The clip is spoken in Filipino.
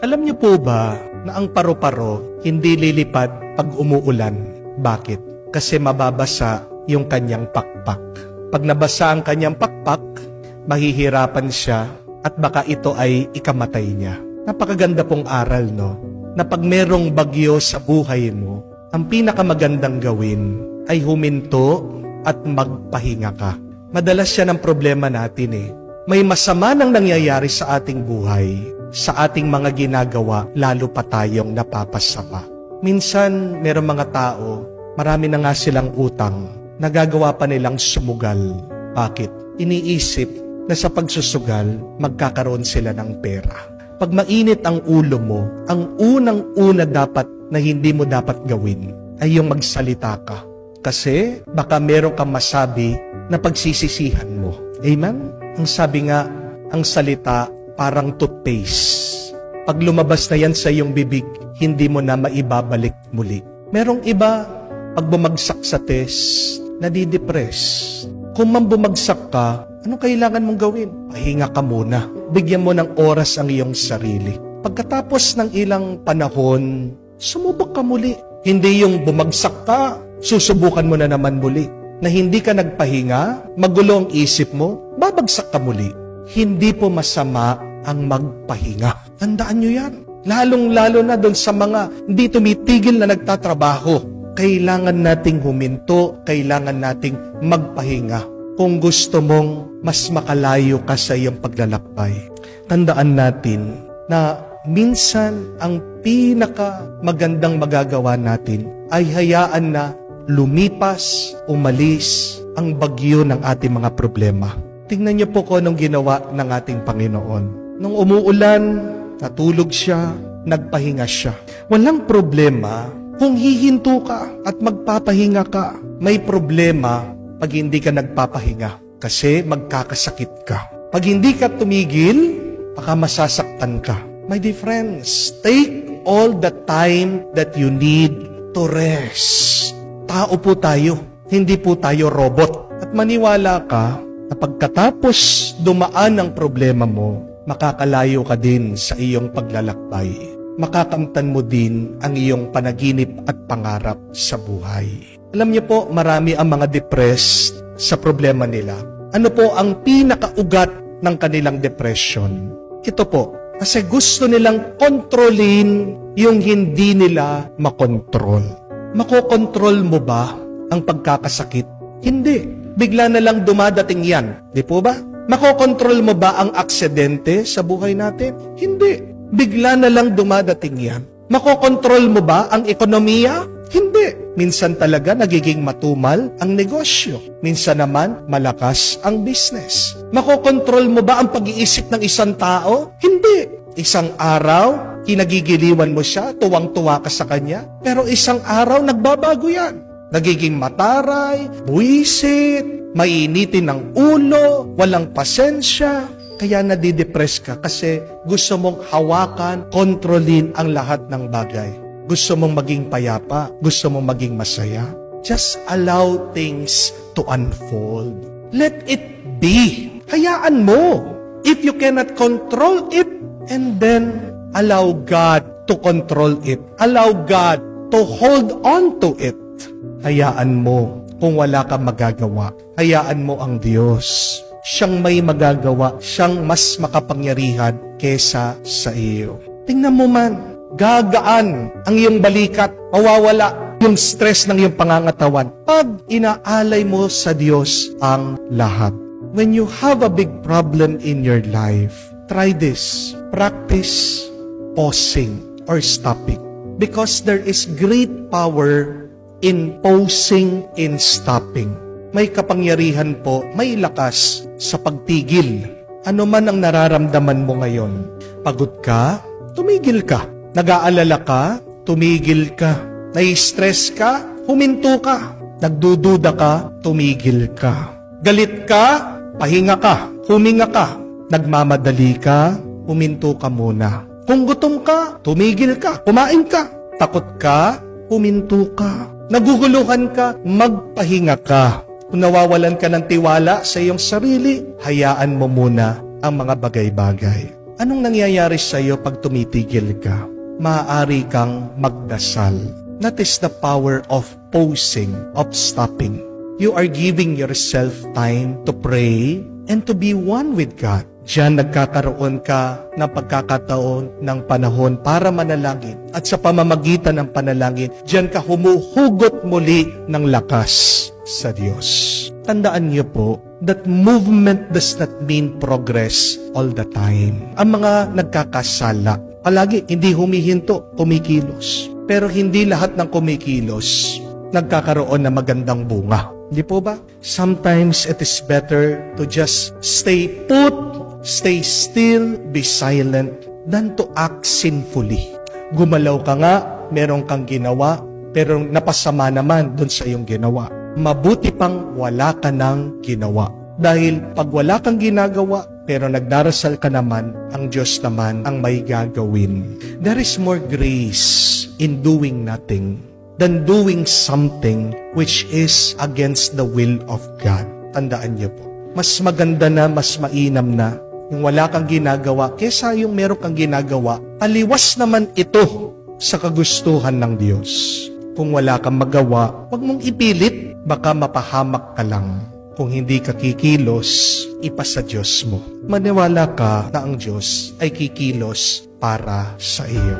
Alam niyo po ba na ang paru-paro hindi lilipad pag umuulan? Bakit? Kasi mababasa yung kanyang pakpak. Pag nabasa ang kanyang pakpak, mahihirapan siya at baka ito ay ikamatay niya. Napakaganda pong aral, no? Na pag merong bagyo sa buhay mo, ang pinakamagandang gawin ay huminto at magpahinga ka. Madalas yan ang problema natin eh. May masama nang nangyayari sa ating buhay, sa ating mga ginagawa, lalo pa tayong napapasama. Minsan, merong mga tao, marami na nga silang utang, nagagawa pa nilang sumugal. Bakit? Iniisip na sa pagsusugal, magkakaroon sila ng pera. Pag mainit ang ulo mo, ang unang-una dapat na hindi mo dapat gawin ay yung magsalita ka. Kasi baka meron kang masabi na pagsisisihan mo. Amen? Ang sabi nga, ang salita parang toothpaste. Pag lumabas na yan sa iyong bibig, hindi mo na maibabalik muli. Merong iba, pag bumagsak sa test, nadidepress. Kung man bumagsak ka, ano kailangan mong gawin? Pahinga ka muna. Bigyan mo ng oras ang iyong sarili. Pagkatapos ng ilang panahon, sumubok ka muli. Hindi yung bumagsak ka, susubukan mo na naman muli. Na hindi ka nagpahinga, magulo ang isip mo, babagsak ka muli. Hindi po masama ang magpahinga. Tandaan nyo yan. Lalong-lalo na doon sa mga hindi tumitigil na nagtatrabaho. Kailangan nating huminto, kailangan nating magpahinga. Kung gusto mong mas makalayo ka sa iyong paglalakbay, tandaan natin na minsan ang pinaka magandang magagawa natin ay hayaan na lumipas, umalis ang bagyo ng ating mga problema. Tingnan niyo po kung anong ginawa ng ating Panginoon. Nung umuulan, natulog siya, nagpahinga siya. Walang problema kung hihinto ka at magpapahinga ka. May problema pag hindi ka nagpapahinga kasi magkakasakit ka. Pag hindi ka tumigil, baka masasaktan ka. My dear friends, take all the time that you need to rest. Tao po tayo, hindi po tayo robot. At maniwala ka na pagkatapos dumaan ang problema mo, makakalayo ka din sa iyong paglalakbay. Makakamtan mo din ang iyong panaginip at pangarap sa buhay. Alam niyo po, marami ang mga depressed sa problema nila. Ano po ang pinakaugat ng kanilang depression? Ito po, kasi gusto nilang kontrolin yung hindi nila makontrol. Makokontrol mo ba ang pagkakasakit? Hindi. Bigla na lang dumadating yan. Di po ba? Makokontrol mo ba ang aksidente sa buhay natin? Hindi. Bigla na lang dumadating yan. Makokontrol mo ba ang ekonomiya? Hindi. Minsan talaga nagiging matumal ang negosyo. Minsan naman malakas ang business. Makokontrol mo ba ang pag-iisip ng isang tao? Hindi. Isang araw, kinagigiliwan mo siya, tuwang-tuwa ka sa kanya. Pero isang araw, nagbabago yan. Nagiging mataray, buwisit, mainitin ng ulo, walang pasensya. Kaya nadidepress ka kasi gusto mong hawakan, kontrolin ang lahat ng bagay. Gusto mong maging payapa, gusto mong maging masaya. Just allow things to unfold. Let it be. Hayaan mo. If you cannot control it, and then allow God to control it. Allow God to hold on to it. Hayaan mo kung wala kang magagawa. Hayaan mo ang Diyos. Siyang may magagawa, siyang mas makapangyarihan kesa sa iyo. Tingnan mo man, gagaan ang iyong balikat, mawawala yung stress ng iyong pangangatawan pag inaalay mo sa Diyos ang lahat. When you have a big problem in your life, try this. Practice pausing or stopping. Because there is great power in pausing and stopping. May kapangyarihan po, may lakas sa pagtigil. Ano man ang nararamdaman mo ngayon. Pagod ka, tumigil ka. Nag-aalala ka, tumigil ka. Nai-stress ka, huminto ka. Nagdududa ka, tumigil ka. Galit ka, pahinga ka, huminga ka. Nagmamadali ka, huminto ka muna. Kung gutom ka, tumigil ka, kumain ka. Takot ka, huminto ka. Naguguluhan ka, magpahinga ka. Kung nawawalan ka ng tiwala sa iyong sarili, hayaan mo muna ang mga bagay-bagay. Anong nangyayari sa iyo pag tumitigil ka? Maaari kang magdasal. That is the power of pausing, of stopping. You are giving yourself time to pray and to be one with God. Diyan nagkakaroon ka ng pagkakataon ng panahon para manalangin. At sa pamamagitan ng panalangin, diyan ka humuhugot muli ng lakas sa Diyos. Tandaan niyo po that movement does not mean progress all the time. Ang mga nagkakasala, palagi hindi humihinto, kumikilos. Pero hindi lahat ng kumikilos nagkakaroon ng magandang bunga. Hindi po ba? Sometimes it is better to just stay put, stay still, be silent, than to act sinfully. Gumalaw ka nga, meron kang ginawa, pero napasama naman dun sa iyong ginawa. Mabuti pang wala ka nang ginawa. Dahil pag wala kang ginagawa, pero nagdarasal ka naman, ang Diyos naman ang may gagawin. There is more grace in doing nothing than doing something which is against the will of God. Tandaan niyo po. Mas maganda na, mas mainam na yung wala kang ginagawa kesa yung meron kang ginagawa. Aliwas naman ito sa kagustuhan ng Diyos. Kung wala kang magawa, huwag mong ipilit. Baka mapahamak ka lang. Kung hindi ka kikilos, ipasa Diyos mo. Maniwala ka na ang Diyos ay kikilos para sa iyo.